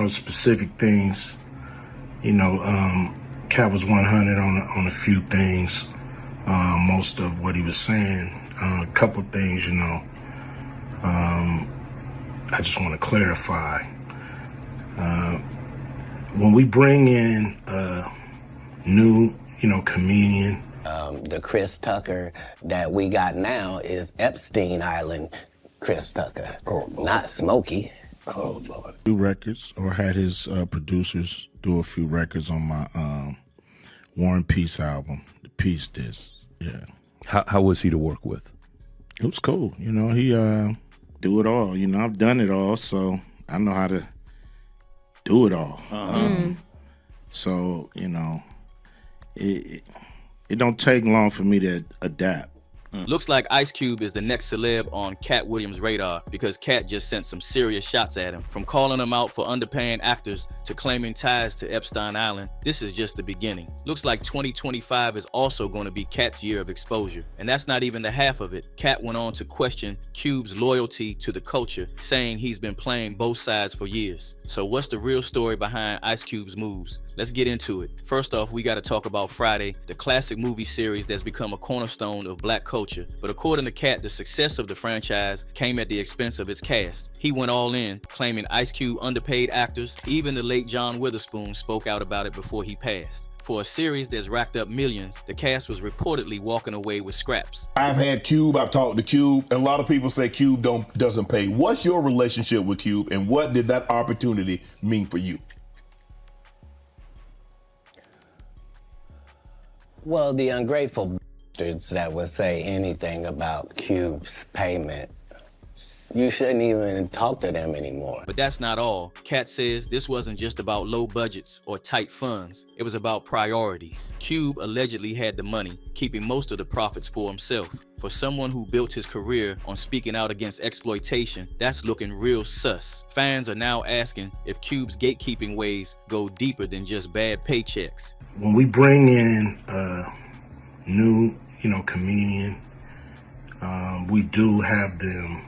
specific things. Katt was 100 on a few things. Most of what he was saying. A couple things, I just want to clarify. When we bring in a new, comedian. The Chris Tucker that we got now is Epstein Island Chris Tucker, not Smokey. Oh, Lord. Do records, or had his producers do a few records on my War and Peace album, the Peace Disc. Yeah. How was he to work with? It was cool. He do it all. I've done it all, so I know how to do it all. So, it don't take long for me to adapt. Looks like Ice Cube is the next celeb on Katt Williams' radar, because Katt just sent some serious shots at him. From calling him out for underpaying actors to claiming ties to Epstein Island, this is just the beginning. Looks like 2025 is also going to be Katt's year of exposure. And that's not even the half of it. Katt went on to question Cube's loyalty to the culture, saying he's been playing both sides for years. So what's the real story behind Ice Cube's moves? Let's get into it. First off, we got to talk about Friday, the classic movie series that's become a cornerstone of black culture. But according to Katt, the success of the franchise came at the expense of its cast. He went all in, claiming Ice Cube underpaid actors. Even the late John Witherspoon spoke out about it before he passed. For a series that's racked up millions, the cast was reportedly walking away with scraps. I've had Cube, I've talked to Cube, and a lot of people say Cube doesn't pay. What's your relationship with Cube, and what did that opportunity mean for you? Well, the ungrateful bastards that would say anything about Cube's payment, you shouldn't even talk to them anymore. But that's not all. Katt says this wasn't just about low budgets or tight funds. It was about priorities. Cube allegedly had the money, keeping most of the profits for himself. For someone who built his career on speaking out against exploitation, that's looking real sus. Fans are now asking if Cube's gatekeeping ways go deeper than just bad paychecks. When we bring in a new, comedian, we do have them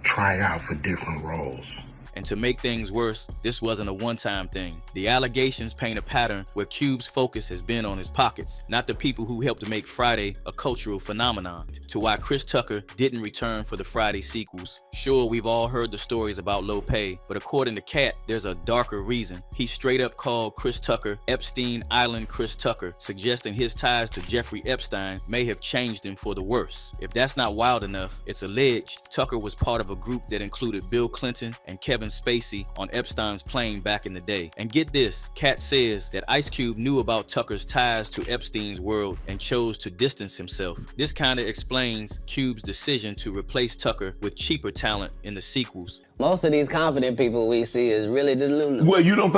try out for different roles. And to make things worse, this wasn't a one-time thing. The allegations paint a pattern where Cube's focus has been on his pockets, not the people who helped to make Friday a cultural phenomenon. To why Chris Tucker didn't return for the Friday sequels. Sure, we've all heard the stories about low pay, but according to Katt, there's a darker reason. He straight up called Chris Tucker Epstein Island Chris Tucker, suggesting his ties to Jeffrey Epstein may have changed him for the worse. If that's not wild enough, it's alleged Tucker was part of a group that included Bill Clinton and Kevin Spacey on Epstein's plane back in the day. And get this, Katt says that Ice Cube knew about Tucker's ties to Epstein's world and chose to distance himself. This kind of explains Cube's decision to replace Tucker with cheaper talent in the sequels. Most of these confident people we see is really delulu. Well, you don't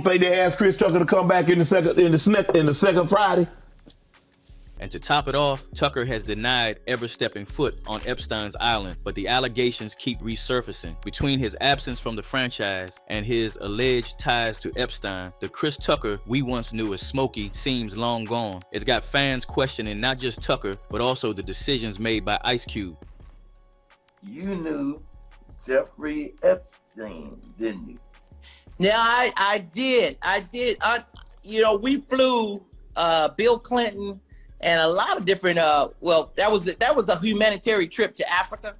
think they asked Chris Tucker to come back in the second Friday? And to top it off, Tucker has denied ever stepping foot on Epstein's Island, but the allegations keep resurfacing. Between his absence from the franchise and his alleged ties to Epstein, the Chris Tucker we once knew as Smokey seems long gone. It's got fans questioning not just Tucker, but also the decisions made by Ice Cube. You knew Jeffrey Epstein, didn't you? Yeah, I did. We flew Bill Clinton and a lot of different, that was a humanitarian trip to Africa.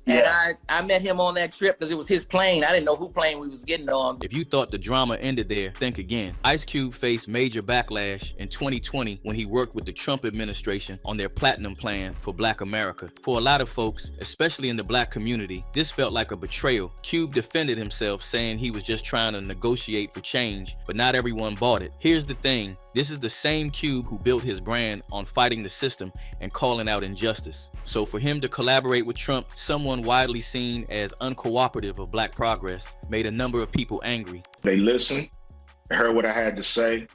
And Yeah. I met him on that trip because it was his plane. I didn't know who plane we was getting on. If you thought the drama ended there, think again. Ice Cube faced major backlash in 2020 when he worked with the Trump administration on their platinum plan for Black America. For a lot of folks, especially in the black community, this felt like a betrayal. Cube defended himself, saying he was just trying to negotiate for change, but not everyone bought it. Here's the thing. This is the same Cube who built his brand on fighting the system and calling out injustice. So for him to collaborate with Trump, someone widely seen as uncooperative of black progress, made a number of people angry. They listened, heard what I had to say,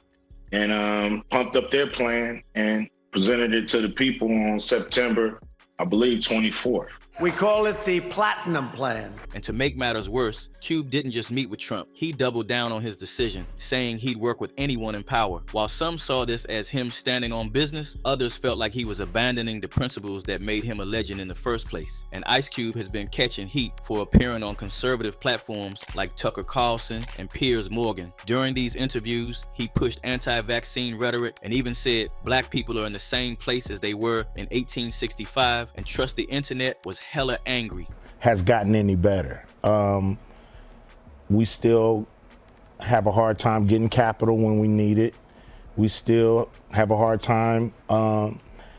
and pumped up their plan and presented it to the people on September, I believe, 24th. We call it the Platinum Plan. And to make matters worse, Cube didn't just meet with Trump. He doubled down on his decision, saying he'd work with anyone in power. While some saw this as him standing on business, others felt like he was abandoning the principles that made him a legend in the first place. And Ice Cube has been catching heat for appearing on conservative platforms like Tucker Carlson and Piers Morgan. During these interviews, he pushed anti-vaccine rhetoric and even said black people are in the same place as they were in 1865 and trust the internet was hella angry. Has gotten any better. We still have a hard time getting capital when we need it. We still have a hard time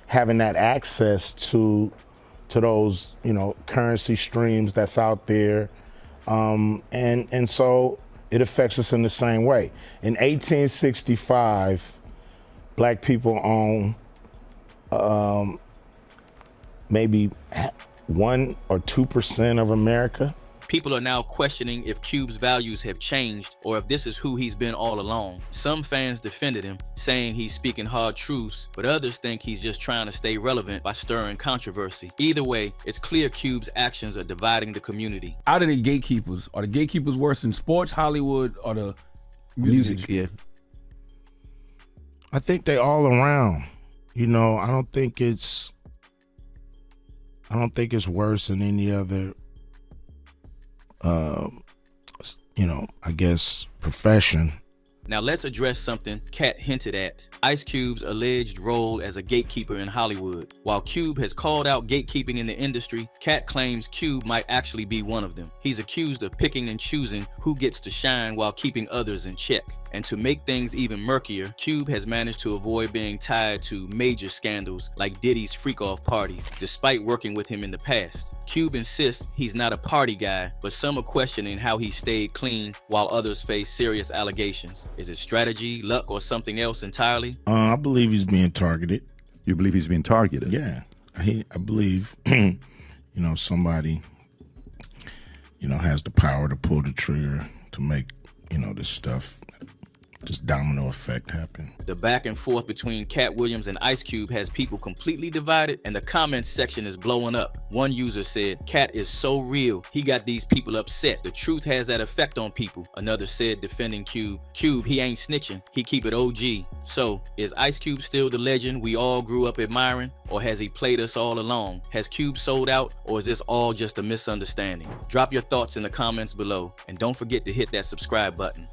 having that access to those, currency streams that's out there. And so it affects us in the same way. In 1865, black people own maybe 1 or 2% of America. People are now questioning if Cube's values have changed or if this is who he's been all along. Some fans defended him, saying he's speaking hard truths, but others think he's just trying to stay relevant by stirring controversy. Either way, it's clear Cube's actions are dividing the community. Out of the gatekeepers, are the gatekeepers worse in sports, Hollywood, or the music? Yeah. I think they all around. I don't think it's worse than any other, I guess, profession. Now let's address something Katt hinted at: Ice Cube's alleged role as a gatekeeper in Hollywood. While Cube has called out gatekeeping in the industry, Katt claims Cube might actually be one of them. He's accused of picking and choosing who gets to shine while keeping others in check. And to make things even murkier, Cube has managed to avoid being tied to major scandals like Diddy's freak-off parties, despite working with him in the past. Cube insists he's not a party guy, but some are questioning how he stayed clean while others face serious allegations. Is it strategy, luck, or something else entirely? I believe he's being targeted. You believe he's being targeted? Yeah, I believe, somebody, has the power to pull the trigger to make, this stuff, this domino effect happen. The back and forth between Katt Williams and Ice Cube has people completely divided, and the comments section is blowing up. One user said, "Katt is so real. He got these people upset. The truth has that effect on people." Another said, defending Cube, he ain't snitching. He keep it OG. So, is Ice Cube still the legend we all grew up admiring, or has he played us all along? Has Cube sold out, or is this all just a misunderstanding? Drop your thoughts in the comments below, and don't forget to hit that subscribe button.